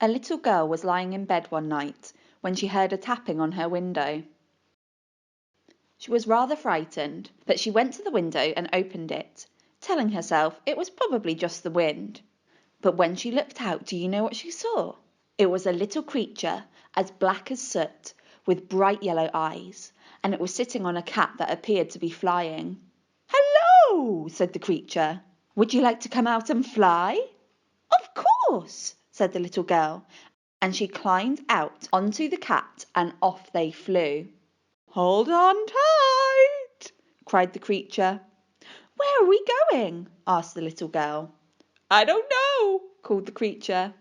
A little girl was lying in bed one night when she heard a tapping on her window. She was rather frightened, but she went to the window and opened it, telling herself it was probably just the wind. But when she looked out, do you know what she saw? It was a little creature, as black as soot, with bright yellow eyes, and it was sitting on a cat that appeared to be flying. "Hello!" said the creature. "Would you like to come out and fly?" "Of course," said the little girl, and she climbed out onto the cat and off they flew. "Hold on tight!" cried the creature. "Where are we going?" asked the little girl. "I don't know," called the creature.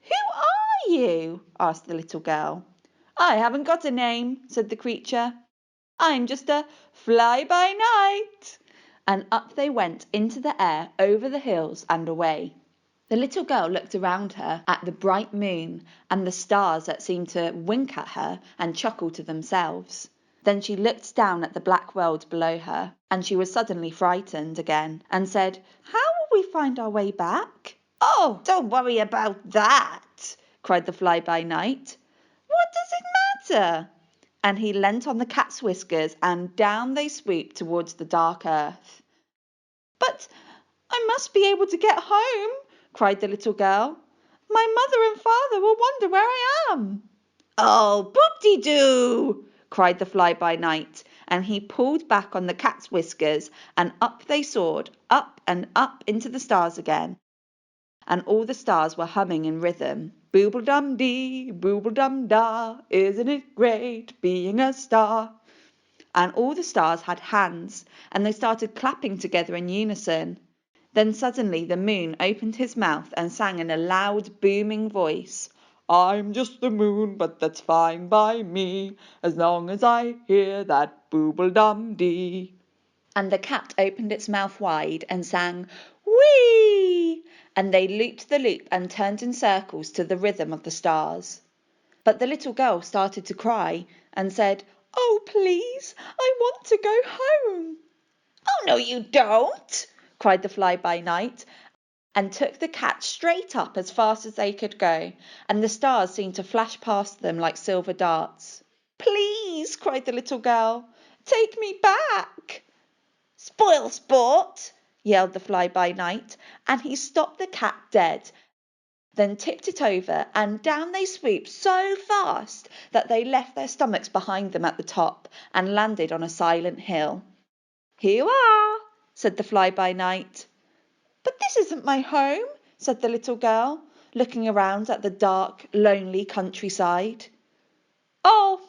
"Who are you?" asked the little girl. "I haven't got a name," said the creature. "I'm just a fly-by-night." And up they went into the air, over the hills and away. The little girl looked around her at the bright moon and the stars that seemed to wink at her and chuckle to themselves. Then she looked down at the black world below her, and she was suddenly frightened again and said, "How will we find our way back?" "Oh, don't worry about that," cried the fly-by-night. "What does it matter?" And he leant on the cat's whiskers, and down they swooped towards the dark earth. "But I must be able to get home," cried the little girl. "My mother and father will wonder where I am." "Oh, boop-de-doo!" cried the fly-by-night, and he pulled back on the cat's whiskers, and up they soared, up and up into the stars again, and all the stars were humming in rhythm. "Booble-dum-dee, booble-dum-da, isn't it great being a star?" And all the stars had hands, and they started clapping together in unison. Then suddenly the moon opened his mouth and sang in a loud, booming voice, "I'm just the moon, but that's fine by me, as long as I hear that booble-dum-dee." And the cat opened its mouth wide and sang, "Whee!" And they looped the loop and turned in circles to the rhythm of the stars. But the little girl started to cry and said, "Oh, please, I want to go home." "Oh, no, you don't!" cried the fly-by-night, and took the cat straight up as fast as they could go, and the stars seemed to flash past them like silver darts. "Please," cried the little girl, "take me back." "Spoil sport!" yelled the fly-by-night, and he stopped the cat dead, then tipped it over, and down they swooped so fast that they left their stomachs behind them at the top and landed on a silent hill. "Here you are," said the fly-by-night. "But this isn't my home," said the little girl, looking around at the dark, lonely countryside. "Oh,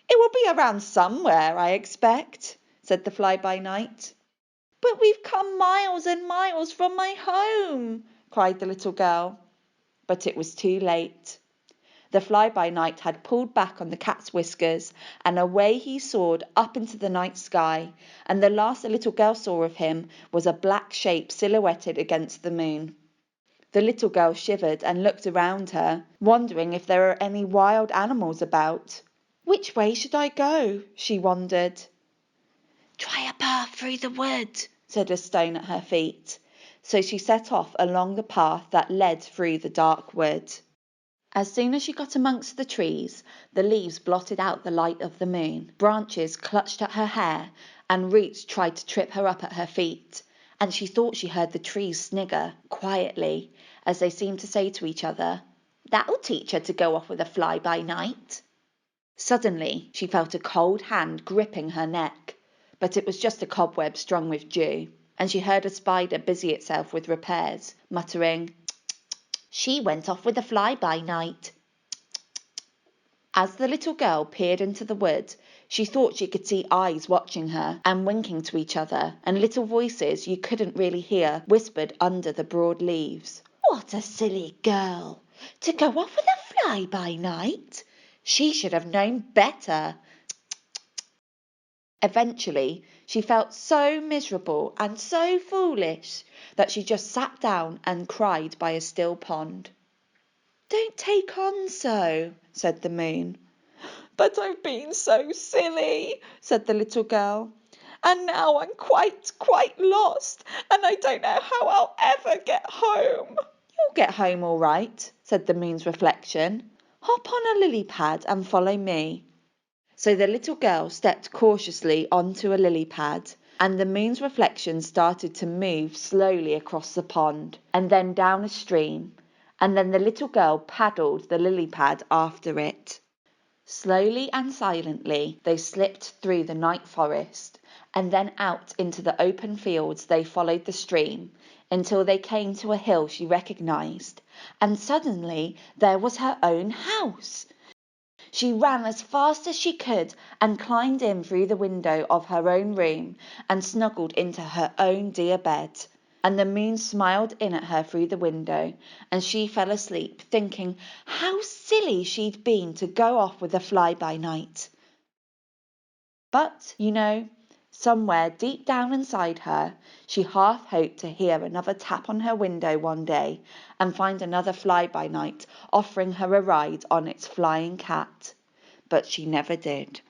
it will be around somewhere, I expect," said the fly-by-night. "But we've come miles and miles from my home," cried the little girl. But it was too late. The fly-by-night had pulled back on the cat's whiskers, and away he soared up into the night sky, and the last the little girl saw of him was a black shape silhouetted against the moon. The little girl shivered and looked around her, wondering if there were any wild animals about. "Which way should I go?" she wondered. "Try a path through the wood," said a stone at her feet. So she set off along the path that led through the dark wood. As soon as she got amongst the trees, the leaves blotted out the light of the moon, branches clutched at her hair, and roots tried to trip her up at her feet, and she thought she heard the trees snigger quietly as they seemed to say to each other, "That'll teach her to go off with a fly-by-night." Suddenly she felt a cold hand gripping her neck, but it was just a cobweb strung with dew, and she heard a spider busy itself with repairs, muttering, "She went off with a fly-by-night." As the little girl peered into the wood, she thought she could see eyes watching her and winking to each other, and little voices you couldn't really hear whispered under the broad leaves. "What a silly girl! To go off with a fly-by-night! She should have known better." Eventually, she felt so miserable and so foolish that she just sat down and cried by a still pond. "Don't take on so," said the moon. "But I've been so silly," said the little girl, "and now I'm quite lost, and I don't know how I'll ever get home." You'll get home all right, said the moon's reflection. Hop on a lily pad and follow me. So the little girl stepped cautiously onto a lily pad, and the moon's reflection started to move slowly across the pond, and then down a stream, and then the little girl paddled the lily pad after it. Slowly and silently they slipped through the night forest, and then out into the open fields they followed the stream, until they came to a hill she recognized, and suddenly there was her own house. She ran as fast as she could and climbed in through the window of her own room and snuggled into her own dear bed. And the moon smiled in at her through the window, and she fell asleep, thinking how silly she'd been to go off with a fly-by-night. But, somewhere deep down inside her, she half hoped to hear another tap on her window one day and find another fly-by-night offering her a ride on its flying cat. But she never did.